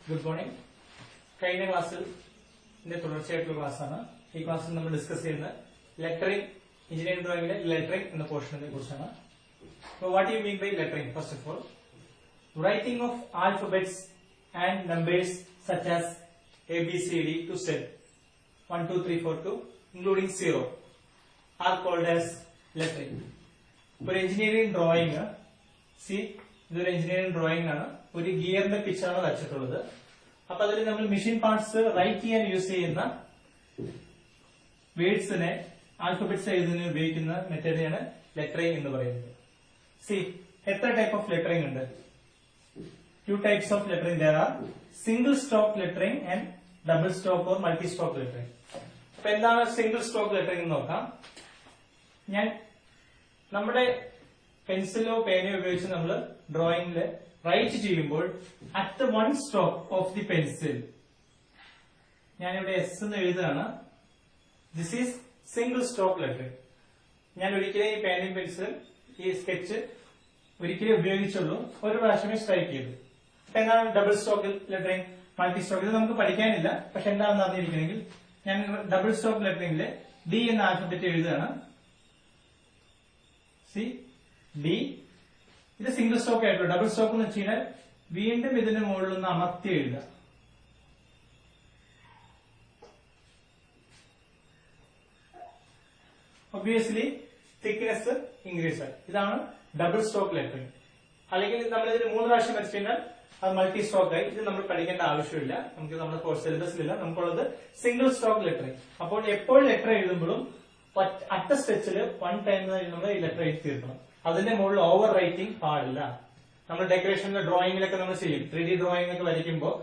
Good morning. കഴിഞ്ഞ ക്ലാസ്സിൽ തുടർച്ചയായിട്ടുള്ള ക്ലാസ്സാണ്. ഈ ക്ലാസ്സിൽ നമ്മൾ ഡിസ്കസ് ചെയ്യുന്നത് ലെറ്ററിംഗ്, എഞ്ചിനീയറിംഗ് ഡ്രോയിങ്ങിലെ ലെറ്ററിംഗ് എന്ന പോർഷനെ കുറിച്ചാണ്. So what do you mean by lettering? First of all, writing of alphabets and numbers such as A, B, C, D to Z 1, 2, 3, 4 to including 0 are called as lettering. ഒരു engineering drawing, ഇതൊരു engineering drawing ആണ്. ഒരു ഗിയറിന്റെ പിക്ചറാണ് വരച്ചിട്ടുള്ളത്. അപ്പൊ അതിൽ നമ്മൾ machine parts right ചെയ്യാൻ use ചെയ്യുന്ന വേർഡ്സിനെ alphabets എഴുതുന്നതിന് ഉപയോഗിക്കുന്ന മെത്തേഡിനെയാണ് ലെറ്ററിംഗ് എന്ന് പറയുന്നത്. എത്ര ടൈപ്പ് ഓഫ് ലെറ്ററിംഗ് ഉണ്ട്? 2 types of lettering there are: single stroke lettering and double stroke or multi stroke lettering. അപ്പൊ എന്താണ് സിംഗിൾ സ്ട്രോക്ക് ലെറ്ററിംഗ് എന്ന് നോക്കാം. നമ്മുടെ പെൻസിലോ പേനയോ ഉപയോഗിച്ച് നമ്മൾ ഡ്രോയിങ്ങിൽ റൈറ്റ് ചെയ്യുമ്പോൾ at 1 stroke of the pencil ഞാനിവിടെ എസ് എന്ന് എഴുതുകയാണ്. This is single stroke lettering. ഞാൻ ഒരിക്കലും ഈ പേനയും പെൻസിലും ഈ സ്കെച്ച് ഒരിക്കലേ ഉപയോഗിച്ചുള്ളൂ, ഒരു പ്രാവശ്യമേ സ്ട്രൈക്ക് ചെയ്തു. അപ്പൊ എന്താണ് double stroke lettering, multi stroke? ഇത് നമുക്ക് പഠിക്കാനില്ല, പക്ഷെ എന്താണെന്ന് അറിഞ്ഞിരിക്കണമെങ്കിൽ ഞാൻ ഡബിൾ സ്ട്രോക്ക് ലെറ്ററിംഗില് ഡി എന്ന ആൽഫബറ്റ് എഴുതുകയാണ്. ഡി. ഇത് സിംഗിൾ സ്ട്രോക്ക് ആയിട്ടുള്ള. ഡബിൾ സ്ട്രോക്ക് എന്ന് വെച്ച് കഴിഞ്ഞാൽ വീണ്ടും ഇതിന് മുകളിൽ ഒന്ന് അമർത്തി എഴുതുക. ഒബ്വിയസ്ലി തിക്നെസ് ഇൻക്രീസ് ആയി. ഇതാണ് ഡബിൾ സ്ട്രോക്ക് ലെറ്ററിംഗ്. അല്ലെങ്കിൽ നമ്മൾ ഇതിന് 3 പ്രാവശ്യം വരച്ചു കഴിഞ്ഞാൽ അത് മൾട്ടി സ്ട്രോക്ക് ആയി. ഇത് നമ്മൾ പഠിക്കേണ്ട ആവശ്യമില്ല, നമുക്ക് നമ്മുടെ കോഴ്സ് സിലബസിലില്ല. നമുക്കുള്ളത് സിംഗിൾ സ്ട്രോക്ക് ലെറ്ററിംഗ്. അപ്പോൾ എപ്പോൾ ലെറ്റർ എഴുതുമ്പോഴും അറ്റ സ്ട്രെച്ചിൽ 1 ടൈം നമ്മൾ ഈ ലെറ്റർ എഴുതി തീർക്കണം. അതിന്റെ മുകളിൽ ഓവർ റൈറ്റിംഗ് പാടില്ല. നമ്മൾ ഡെക്കറേഷനിലെ ഡ്രോയിങ്ങിലൊക്കെ നമ്മൾ ചെയ്യും. 3D ഡ്രോയിങ് ഒക്കെ വരയ്ക്കുമ്പോൾ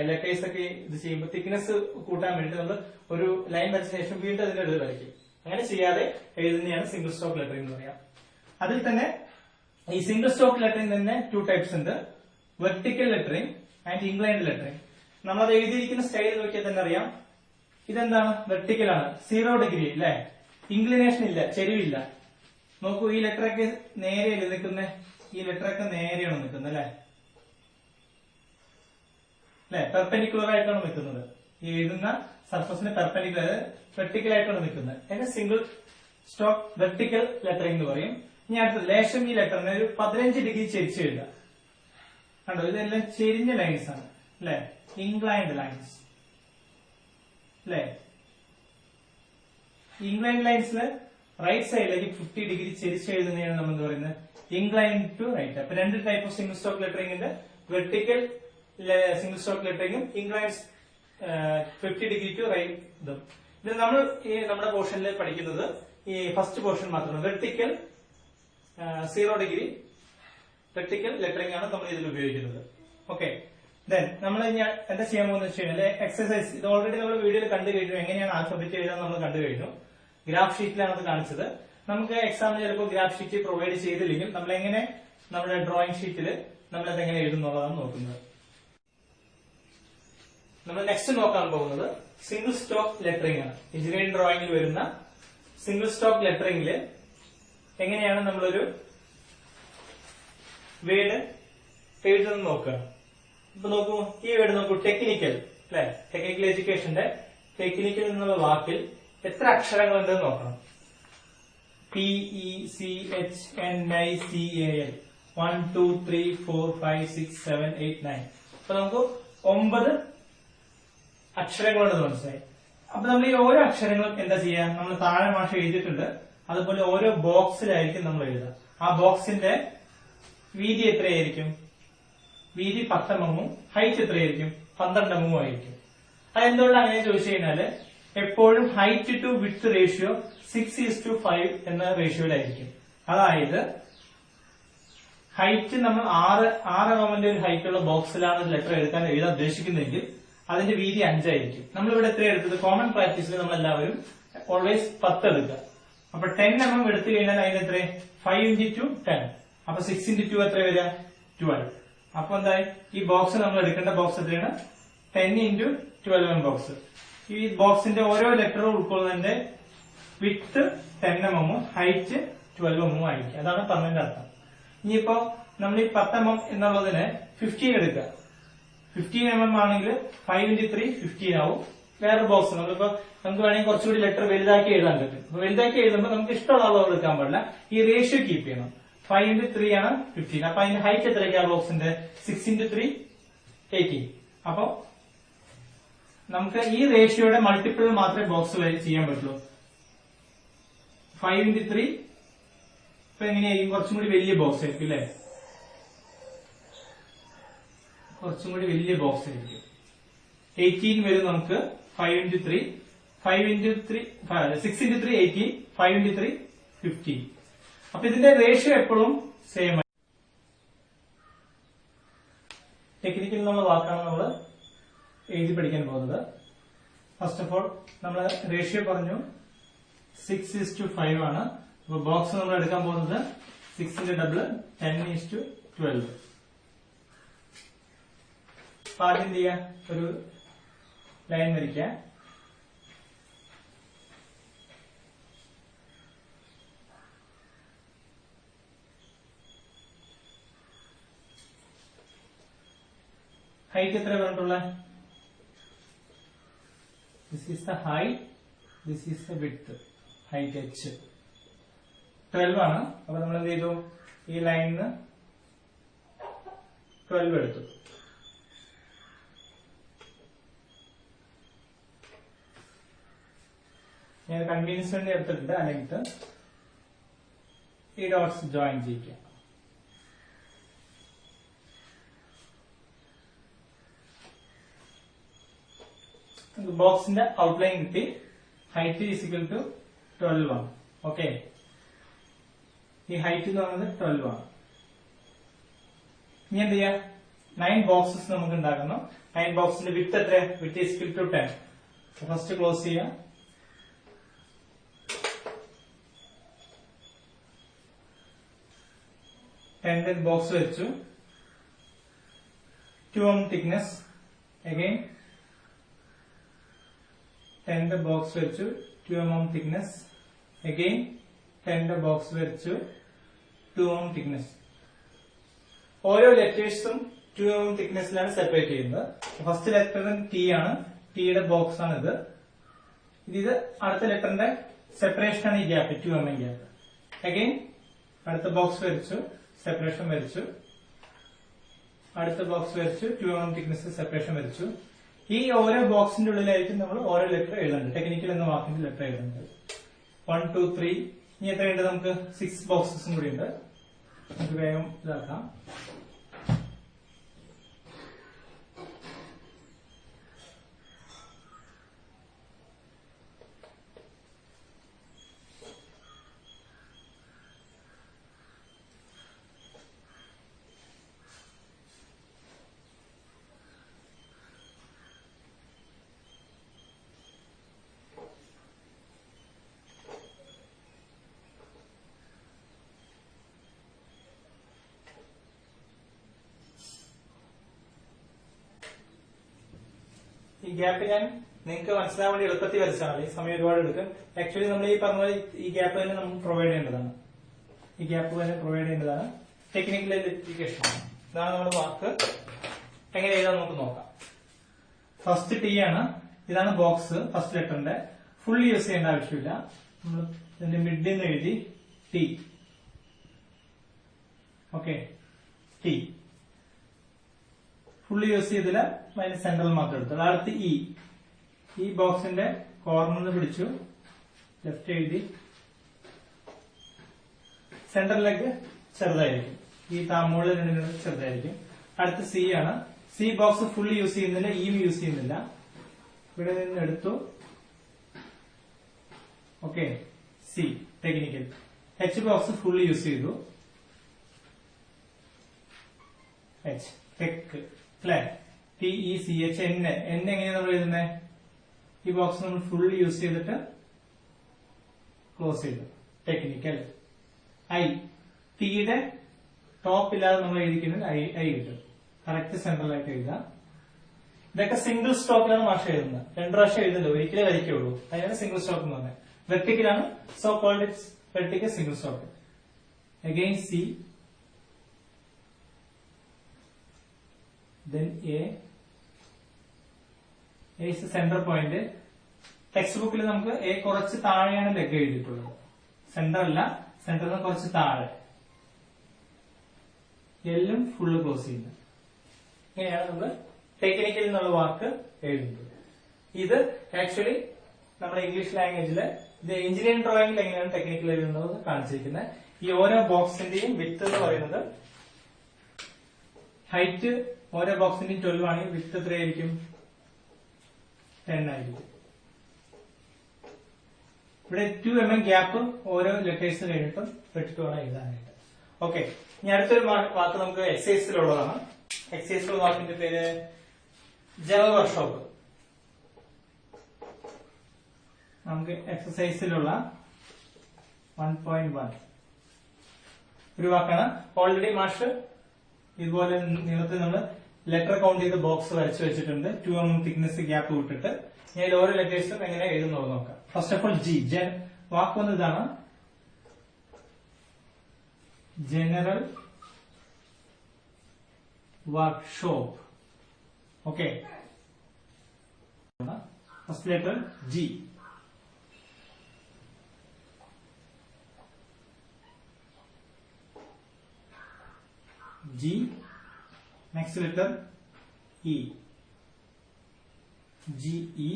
ലെറ്റേഴ്സ് ഒക്കെ ഇത് ചെയ്യുമ്പോൾ തിക്നെസ് കൂട്ടാൻ വേണ്ടി നമ്മൾ ഒരു ലൈൻ വരച്ച ശേഷം വീണ്ടും അതിന്റെ അടുത്ത് വരയ്ക്കും. അങ്ങനെ ചെയ്യാതെ എഴുതുന്നതാണ് സിംഗിൾ സ്ട്രോക്ക് ലെറ്ററിംഗ് എന്ന് പറയാം. അതിൽ തന്നെ ഈ സിംഗിൾ സ്ട്രോക്ക് ലെറ്ററിംഗ് തന്നെ 2 types ഉണ്ട്: vertical lettering and inclined lettering. നമ്മളത് എഴുതിയിരിക്കുന്ന സ്റ്റൈൽ നോക്കിയാൽ തന്നെ അറിയാം. ഇതെന്താണ്? വെർട്ടിക്കൽ ആണ്, 0 ഡിഗ്രി അല്ലെ, ഇൻക്ലിനേഷൻ ഇല്ല, ചെരിവില്ല. നോക്കൂ, ഈ ലെറ്ററൊക്കെ നേരെയല്ലേ നിൽക്കുന്നത്? ഈ ലെറ്ററൊക്കെ നേരെയാണ് നിൽക്കുന്നത് അല്ലെ, പെർപെൻഡിക്കുലർ ആയിട്ടാണ് നിൽക്കുന്നത്. ഈ എഴുതുന്ന സർഫസിന് പെർപെൻഡിക്കുലർ, വെർട്ടിക്കൽ ആയിട്ടാണ് നിൽക്കുന്നത്. അതിന് സിംഗിൾ സ്ട്രോക്ക് വെർട്ടിക്കൽ ലെറ്ററിംഗ് എന്ന് പറയും. ഇനി അടുത്തത് ലേശം ഈ ലെറ്ററിന് ഒരു 15 ഡിഗ്രി ചെരിച്ച് എഴുതുക. കണ്ടോ, ഇതെല്ലാം ചെരിഞ്ഞ ലൈൻസ് ആണ് അല്ലെ, ഇൻക്ലൈൻഡ് ലൈൻസ് അല്ലെ. ഇൻക്ലൈൻഡ് ലൈൻസിൽ റൈറ്റ് സൈഡിലേക്ക് 50 ഡിഗ്രി ചെരിച്ച് എഴുതുന്നതാണ് നമ്മൾ എന്ത് പറയുന്നത്? Inclined to right. അപ്പൊ 2 type of single stroke lettering ഉണ്ട്: വെർട്ടിക്കൽ സിംഗിൾ സ്ട്രോക്ക് ലെറ്ററിംഗും ഇൻക്ലൈൻഡ് 50 ഡിഗ്രി ടു റൈറ്റ്. ഇത് നമ്മൾ ഈ നമ്മുടെ പോർഷനിൽ പഠിക്കുന്നത് ഈ ഫസ്റ്റ് പോർഷൻ മാത്രമാണ്. വെർട്ടിക്കൽ 0 ഡിഗ്രി വെർട്ടിക്കൽ ലെറ്ററിംഗ് ആണ് നമ്മൾ ഇതിൽ ഉപയോഗിക്കുന്നത്. ഓക്കെ, ദെൻ നമ്മൾ എന്താ ചെയ്യാൻ പോകുന്നത് വെച്ച് കഴിഞ്ഞാൽ എക്സസൈസ്. ഇത് ഓൾറെഡി നമ്മൾ വീഡിയോയിൽ കണ്ടു കഴിഞ്ഞു. എങ്ങനെയാണ് ആൽഫബറ്റ് എഴുതാൻ നമ്മൾ കണ്ടു കഴിഞ്ഞു. ഗ്രാഫ് ഷീറ്റിലാണ് അത് കാണിച്ചത്. നമുക്ക് എക്സാമിന് ചിലപ്പോൾ ഗ്രാഫ് ഷീറ്റ് പ്രൊവൈഡ് ചെയ്തില്ലെങ്കിൽ നമ്മൾ എങ്ങനെ നമ്മുടെ ഡ്രോയിങ് ഷീറ്റിൽ നമ്മളത് എങ്ങനെ എഴുതുന്നുള്ളതാണ് നോക്കുന്നത്. നമ്മൾ നെക്സ്റ്റ് നോക്കാൻ പോകുന്നത് സിംഗിൾ സ്ട്രോക്ക് ലെറ്ററിംഗ് ആണ്. എഞ്ചിനീയറിംഗ് ഡ്രോയിങ്ങിൽ വരുന്ന സിംഗിൾ സ്ട്രോക്ക് ലെറ്ററിംഗിൽ എങ്ങനെയാണ് നമ്മളൊരു വേർഡ് എഴുതുന്നത് നോക്കുക. ഇപ്പൊ നോക്കൂ, ഈ വേർഡ് നോക്കൂ, ടെക്നിക്കൽ അല്ലെ. ടെക്നിക്കൽ എഡ്യൂക്കേഷന്റെ ടെക്നിക്കൽ എന്നുള്ള വാക്കിൽ എത്ര അക്ഷരങ്ങളുണ്ടെന്ന് നോക്കണം. PECHNICAL 1, 2, 3, 4, 5, 6, 7, 8, 9. അപ്പൊ നമുക്ക് 9 അക്ഷരങ്ങളുണ്ടെന്ന് മനസ്സിലായി. അപ്പൊ നമ്മൾ ഈ ഓരോ അക്ഷരങ്ങളും എന്താ ചെയ്യാ? നമ്മൾ താഴെ ഭാഷ എഴുതിയിട്ടുണ്ട്, അതുപോലെ ഓരോ ബോക്സിലായിരിക്കും നമ്മൾ എഴുതുക. ആ ബോക്സിന്റെ വീതി എത്രയായിരിക്കും? വീതി 10 mm, ഹൈറ്റ് എത്രയായിരിക്കും? 12 mm ആയിരിക്കും. അതെന്തുകൊണ്ട് അങ്ങനെ ചോദിച്ചു കഴിഞ്ഞാല് എപ്പോഴും ഹൈറ്റ് ടു വിഡ്ത്ത് റേഷ്യോ 6:5 എന്ന റേഷ്യോയിലായിരിക്കും. അതായത് ഹൈറ്റ് നമ്മൾ 6 mm ഒരു ഹൈറ്റുള്ള ബോക്സിലാണ് ലെറ്റർ എഴുതാൻ ഉദ്ദേശിക്കുന്നതെങ്കിൽ അതിന്റെ വീതി 5 ആയിരിക്കും. നമ്മളിവിടെ എത്ര എടുത്തത്? കോമൺ പ്രാക്ടീസിൽ നമ്മൾ എല്ലാവരും ഓൾവേസ് 10 എടുക്കുക. അപ്പൊ 10 mm എടുത്തു കഴിഞ്ഞാൽ അതിന് എത്ര? 5 × 2 10. അപ്പൊ 6 × 2 എത്ര വരിക? 12. അപ്പൊ എന്തായി? ഈ ബോക്സ് നമ്മൾ എടുക്കേണ്ട ബോക്സ് എത്രയാണ്? 10 × 12 mm ബോക്സ്. ഈ ബോക്സിന്റെ ഓരോ ലെറ്ററും ഉൾക്കൊള്ളുന്നതിന്റെ വിഡ്ത്ത് 10 mm, ഹൈറ്റ് 12 mm ആയിരിക്കും. അതാണ് പറഞ്ഞതിന്റെ അർത്ഥം. ഇനിയിപ്പോ നമ്മൾ ഈ 10 mm എന്നുള്ളതിന് 15 എടുക്കുക. 15 ആണെങ്കിൽ 5 into 3 15 ആവും. വേറെ ബോക്സ് നമുക്ക് വേണമെങ്കിൽ കുറച്ചുകൂടി ലെറ്റർ വലുതാക്കി എഴുതാൻ പറ്റും. അപ്പൊ വലുതാക്കി എഴുതുമ്പോൾ നമുക്ക് ഇഷ്ടമുള്ള അളവ് എടുക്കാൻ പാടില്ല. ഈ റേഷ്യോ കീപ്പ് ചെയ്യണം. 5 into 3 ആണ് 15. അപ്പൊ അതിന്റെ ഹൈറ്റ് എത്രയ്ക്കാ ബോക്സിന്റെ? 6 into 3 18. അപ്പൊ നമുക്ക് ഈ റേഷ്യോയുടെ മൾട്ടിപ്പിൾ മാത്രമേ ബോക്സ് ചെയ്യാൻ പറ്റുള്ളൂ. 5 into 3 ഇപ്പൊ എങ്ങനെയായിരിക്കും? കുറച്ചും കൂടി വലിയ ബോക്സ് ആയിരിക്കും അല്ലെ? കുറച്ചും കൂടി വലിയ ബോക്സ് ആയിരിക്കും. 18 വരും നമുക്ക്. 5 into 3 6 into 3 18, 5 into 3 15. അപ്പൊ ഇതിന്റെ റേഷ്യോ എപ്പോഴും സെയിം ആയി. ടെക്നിക്കൽ എന്നുള്ള വാക്കാണ് നമ്മൾ എഴുതി പഠിക്കാൻ പോകുന്നത്. ഫസ്റ്റ് ഓഫ് ഓൾ നമ്മൾ റേഷ്യോ പറഞ്ഞു 6:5 ആണ്. അപ്പൊ ബോക്സ് നമ്മൾ എടുക്കാൻ പോകുന്നത് 6ന്റെ ഡബിൾ 10:12. അപ്പൊ ആദ്യം എന്ത് ചെയ്യാം? ഒരു ലൈൻ വരയ്ക്കാം. ഹൈറ്റ് എത്ര പറഞ്ഞിട്ടുള്ള? This is the height, this is the width. Height h 12 ആണ്. അപ്പൊ നമ്മൾ എന്ത് ചെയ്തു? ഈ ലൈനിന്ന് 12 എടുത്തു. ഞാൻ കൺവീനിയൻസ് വേണ്ടി എടുത്തിട്ടുണ്ട്. അല്ലെങ്കിൽ ഈ ഡോട്ട്സ് ജോയിൻ ചെയ്യിക്കാം. ബോക്സിന്റെ ഔട്ട്ലൈൻ കിട്ടി. ഹൈറ്റ് ഈസ് ഈക്വൽ ടു 12 ആണ്. ഓക്കെ, ഈ ഹൈറ്റ് എന്ന് പറയുന്നത് 12 ആണ്. ഇനി എന്ത് ചെയ്യാം? 9 ബോക്സസ് നമുക്ക് ഉണ്ടാക്കണം. 9 ബോക്സിന്റെ വിഡ്ത്ത് എത്ര? Width is equal to 10. First close ചെയ്യാം. 10 ബോക്സ് വെച്ചു. 2 mm thickness. Again 10 ബോക്സ് വെച്ചു. 2 mm thickness. Again 10 ബോക്സ് വെച്ചു. 2 mm thickness. ഓരോ ലെറ്റേഴ്സും 2 mm thicknessലാണ് സെപ്പറേറ്റ് ചെയ്യുന്നത്. ഫസ്റ്റ് ലെറ്ററിന് ടി ആണ്. ടിയുടെ ബോക്സ് ആണ് ഇത്. ഇത് അടുത്ത ലെറ്ററിന്റെ സെപ്പറേഷൻ ആണ് ഈ ഗ്യാപ്പ്, 2 mm ഗ്യാപ്പ്. അഗൈൻ അടുത്ത ബോക്സ് വരച്ചു, സെപ്പറേഷൻ വരച്ചു. അടുത്ത ബോക്സ് വരച്ചു, 2 mm thickness സെപ്പറേഷൻ വരച്ചു. ഈ ഓരോ ബോക്സിന്റെ ഉള്ളിലായിരിക്കും നമ്മൾ ഓരോ ലെറ്റർ എഴുതുന്നത്. ടെക്നിക്കൽ എന്ന വാക്കിന്റെ ലെറ്റർ എഴുതുന്നത്. 1 2 3. ഇനി എത്രയുണ്ട്? നമുക്ക് 6 ബോക്സസും കൂടി ഉണ്ട്. നമുക്ക് വേഗം ഇതാക്കാം. ഈ ഗ്യാപ്പ് ഞാൻ നിങ്ങൾക്ക് മനസ്സിലാൻ വേണ്ടി എളുപ്പത്തിൽ വരച്ചാണ്. ഈ സമയം ഒരുപാട് എടുക്കും. ആക്ച്വലി നമ്മൾ ഈ പറഞ്ഞ പോലെ ഈ ഗ്യാപ്പ് തന്നെ നമുക്ക് പ്രൊവൈഡ് ചെയ്യേണ്ടതാണ്. ഈ ഗ്യാപ്പ് തന്നെ പ്രൊവൈഡ് ചെയ്യേണ്ടതാണ്. Technical identification. ഇതാണ് നമ്മുടെ വാക്ക്. എങ്ങനെ എഴുതാൻ നമുക്ക് നോക്കാം. ഫസ്റ്റ് ടി ആണ്. ഇതാണ് ബോക്സ് ഫസ്റ്റ് ലെറ്ററിന്റെ. ഫുൾ യൂസ് ചെയ്യേണ്ട ആവശ്യമില്ല. നമ്മൾ ഇതിന്റെ മിഡിൽ നിന്ന് എഴുതി T. Okay, T full use ചെയ്തില്ല. അതിന് സെൻട്രൽ മാത്രം എടുത്തു. അടുത്ത് ഇ. ഈ ബോക്സിന്റെ കോർണറിൽ പിടിച്ചു, ലെഫ്റ്റ് എഴുതി. സെന്ററിലേക്ക് ചെറുതായിരിക്കും. ഈ താമൂളിൽ രണ്ടിനും ചെറുതായിരിക്കും. അടുത്ത് സി ആണ്. സി ബോക്സ് ഫുള്ള് യൂസ് ചെയ്യുന്നില്ല, ഇ യൂസ് ചെയ്യുന്നില്ല. ഇവിടെ നിന്ന് എടുത്തു. Okay, C technical. H box full use ചെയ്തു. എച്ച് ടെക് അല്ലെ? TECH. എൻ എങ്ങനെയാണ് നമ്മൾ എഴുതുന്നത്? ഈ ബോക്സ് നമ്മൾ ഫുൾ യൂസ് ചെയ്തിട്ട് ക്ലോസ് ചെയ്തു. ടെക്നിക്കൽ. ഐ. ടിയുടെ ടോപ്പ് ഇല്ലാതെ നമ്മൾ എഴുതിക്കുന്നത് ഐ കിട്ടും. കറക്റ്റ് സെൻട്രലായിട്ട് എഴുതാം. ഇതൊക്കെ സിംഗിൾ സ്റ്റോക്കിലാണ് ഭാഷ എഴുതുന്നത്. 2 പ്രാവശ്യം എഴുതുന്നത്, ഒരിക്കലേ വരയ്ക്കുള്ളൂ. അതിനാണ് സിംഗിൾ സ്റ്റോക്ക് എന്ന് പറഞ്ഞത്. വെർട്ടിക്കലാണ്. So called it's vertical single stroke. Again C, then A, A is centre point. Text ബുക്കിൽ നമുക്ക് എ കുറച്ച് താഴെയാണ് ലെഗ് എഴുതിയിട്ടുള്ളത്. സെന്റർ അല്ല, സെന്ററിന് കുറച്ച് താഴെ. എല്ലും ഫുള്ള് ക്ലോസ് ചെയ്യുന്നത്. ഇങ്ങനെയാണ് നമ്മൾ ടെക്നിക്കൽ എന്നുള്ള വാക്ക് എഴുതുന്നത്. ഇത് ആക്ച്വലി നമ്മുടെ ഇംഗ്ലീഷ് ലാംഗ്വേജില് ഇത് എഞ്ചിനീയറിംഗ് ഡ്രോയിങ്ങിൽ എങ്ങനെയാണ് ടെക്നിക്കൽ എഴുതുന്നത് കാണിച്ചിരിക്കുന്നത്. ഈ ഓരോ ബോക്സിന്റെയും വിഡ്ത് എന്ന് പറയുന്നത് ഹൈറ്റ് ഓരോ ബോക്സിന്റെയും 12 ആണെങ്കിൽ വിഡ്ത് എത്രയായിരിക്കും? 10 ആയിരിക്കും. ഇവിടെ 2 mm ഗ്യാപ്പ് ഓരോ ലെറ്റേഴ്സ് കഴിഞ്ഞിട്ടും വെട്ടിട്ട് വേണം എഴുതാനായിട്ട്. ഓക്കെ, ഇനി അടുത്തൊരു വാക്ക് നമുക്ക് എക്സസൈസിലുള്ളതാണ്. എക്സസൈസിലുള്ള വാക്കിന്റെ പേര് ജനറൽ വർക്ക്ഷോപ്പ്. നമുക്ക് എക്സസൈസിലുള്ള 1.1 ഒരു വാക്കാണ്. ഓൾറെഡി മാഷ് ഇതുപോലെ നീളത്തിൽ നമ്മൾ ലെറ്റർ കൗണ്ട് ചെയ്ത് ബോക്സ് വരച്ചു വെച്ചിട്ടുണ്ട്. 2 mm തിക്നെസ് ഗ്യാപ്പ് വിട്ടിട്ട് ഞാൻ ഓരോ ലെറ്റേഴ്സും എങ്ങനെ എഴുതുന്നത് നോക്കാം. ഫസ്റ്റ് ഓഫ് ഓൾ ജി, വാക്ക് വന്ന് ഇതാണ്, general workshop. Okay, first letter G. G, next letter E, G E.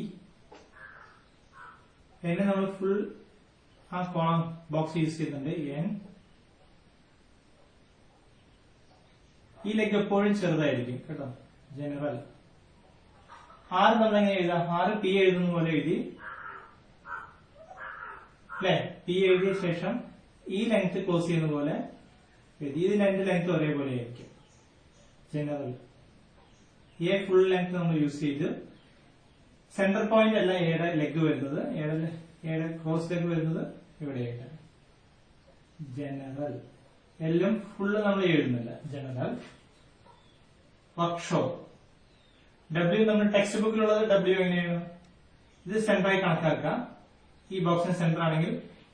എന്നെ നമ്മൾ ഫുൾ ആ കോളം ബോക്സ് യൂസ് ചെയ്യുന്നുണ്ട്. N, ഈ ലെഗ് എപ്പോഴും ചെറുതായിരിക്കും കേട്ടോ. ജനറൽ. R നമ്മൾ എങ്ങനെ എഴുതാം? R P എഴുതുന്ന പോലെ എഴുതി അല്ലെ? P എഴുതിയ ശേഷം ഈ ലെങ്ത് ക്ലോസ് ചെയ്യുന്ന പോലെ ഇതിന്റെ ലെങ്ത് ഒരേപോലെ ആയിരിക്കും. ജനറൽ. എ ഫുൾ ലെങ്ത് നമ്മൾ യൂസ് ചെയ്ത് സെന്റർ പോയിന്റ് അല്ല എയുടെ ലെഗ് വരുന്നത്, എയുടെ ക്രോസ് ലെഗ് വരുന്നത് ഇവിടെയായിട്ടാണ്. ജനറൽ. എല്ലാം ഫുള്ള് നമ്മൾ എഴുതുന്നില്ല. General workshop. ഡബ്ല്യു നമ്മൾ ടെക്സ്റ്റ് ബുക്കിലുള്ളത് ഡബ്ല്യു എങ്ങനെയാണ്? ഇത് സെന്ററായി കണക്കാക്കാം. ഈ ബോക്സിന് സെന്റർ ആണെങ്കിൽ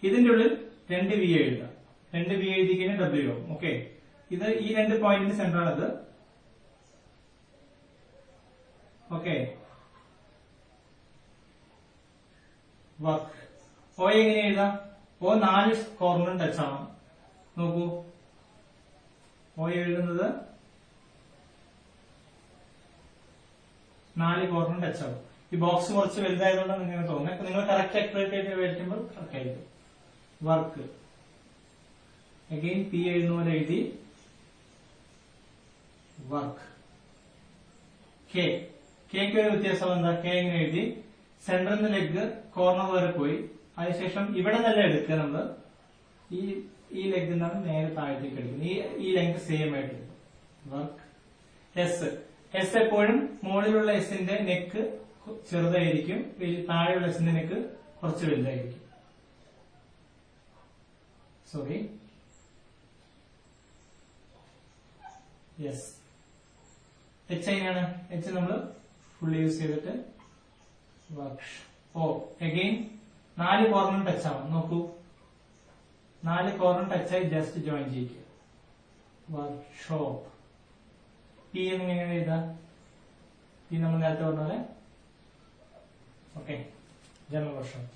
ഇതിന്റെ ഉള്ളിൽ 2 വി എഴുതാം. 2 വി എഴുതി കഴിഞ്ഞാൽ ഡബ്ല്യു ആവും. ഓക്കെ, ഇത് ഈ 2 പോയിന്റിന്റെ സെന്റർ ആണത്. Okay, work. ഓ എങ്ങനെ എഴുതാം? ഓ 4 കോർണറും ടച്ച് ആണ്. നോക്കൂ, ഓ എഴുതുന്നത് 4 കോർണറും ടച്ച് ആവും. ഈ ബോക്സ് കുറച്ച് വലുതായതുകൊണ്ടാണ് നിങ്ങൾക്ക് തോന്നുന്നത്. നിങ്ങൾ കറക്റ്റ് അക്യുറേറ്റ് ആയിട്ട് വരയ്ക്കുമ്പോൾ കറക്റ്റ് ആയിരിക്കും. വർക്ക്. അഗെയിൻ പി എഴുതുന്ന പോലെ എഴുതി വർക്ക്. കേക്ക് ഒരു വ്യത്യാസം എന്താ? കെ എങ്ങനെ എഴുതി? സെന്ററിൽ നിന്ന് ലെഗ് കോർണർ വരെ പോയി, അതിനുശേഷം ഇവിടെ നല്ല എടുക്കുക. നമ്മള് ഈ ലെഗ് നിന്നാണ് നേരെ താഴത്തേക്ക് എടുക്കുന്നത്. ഈ ലെഗ് സെയിം ആയിട്ട് എടുക്കും. വർക്ക്. എസ് എപ്പോഴും മുകളിലുള്ള എസിന്റെ നെക്ക് ചെറുതായിരിക്കും, താഴെയുള്ള എസിന്റെ നെക്ക് കുറച്ച് വലുതായിരിക്കും. Sorry, yes. എച്ച് എങ്ങനെയാണ്? എച്ച് നമ്മൾ ഫുൾ യൂസ് ചെയ്തിട്ട് വർക്ക്. ഓ അഗെയിൻ 4 കോർണർ ടച്ച് ആവും. നോക്കൂ, 4 കോർണർ ടച്ചായി ജസ്റ്റ് ജോയിൻ ചെയ്യിക്കുക. വർക്ക്ഷോപ്പ്. പി എന്നെങ്ങനെ എഴുതാം? പി നമ്മൾ നേരത്തെ പറഞ്ഞ പോലെ. Okay, general workshop.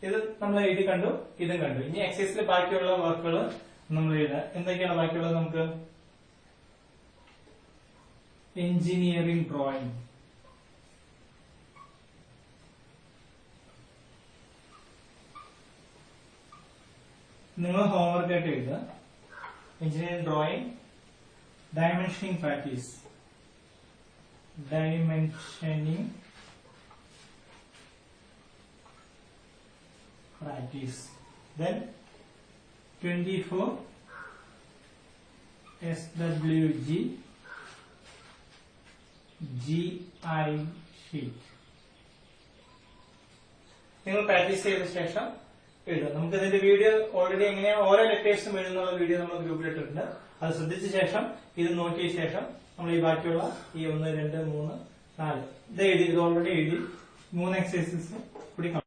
ഇത് നമ്മൾ എഴുതി കണ്ടു, ഇതും കണ്ടു. ഇനി എക്സസൈസിൽ ബാക്കിയുള്ള വർക്കുകൾ നമ്മൾ എഴുതാം. എന്തൊക്കെയാണ് ബാക്കിയുള്ളത്? നമുക്ക് എഞ്ചിനീയറിംഗ് ഡ്രോയിങ്. നിങ്ങൾ ഹോംവർക്ക് ആയിട്ട് എഴുതുക. Engineering drawing dimensioning practice. Dimensioning practice. Then 24 SWG GI sheet. നിങ്ങൾ പ്രാക്ടീസ് ചെയ്ത ശേഷം എഴുതാം. നമുക്ക് ഇതിന്റെ വീഡിയോ ഓൾറെഡി എങ്ങനെയാണ് ഓരോ ലെറ്റേഴ്സും എഴുതുന്നുള്ള വീഡിയോ നമ്മൾ ഗ്രൂപ്പിൽ ഇട്ടിട്ടുണ്ട്. അത് ശ്രദ്ധിച്ച ശേഷം ഇത് നോക്കിയ ശേഷം നമ്മൾ ഈ ബാക്കിയുള്ള ഈ 1 2 3 4 ഇത് എഴുതി, ഇത് ഓൾറെഡി എഴുതി 3 എക്സസൈസസ് കൂടി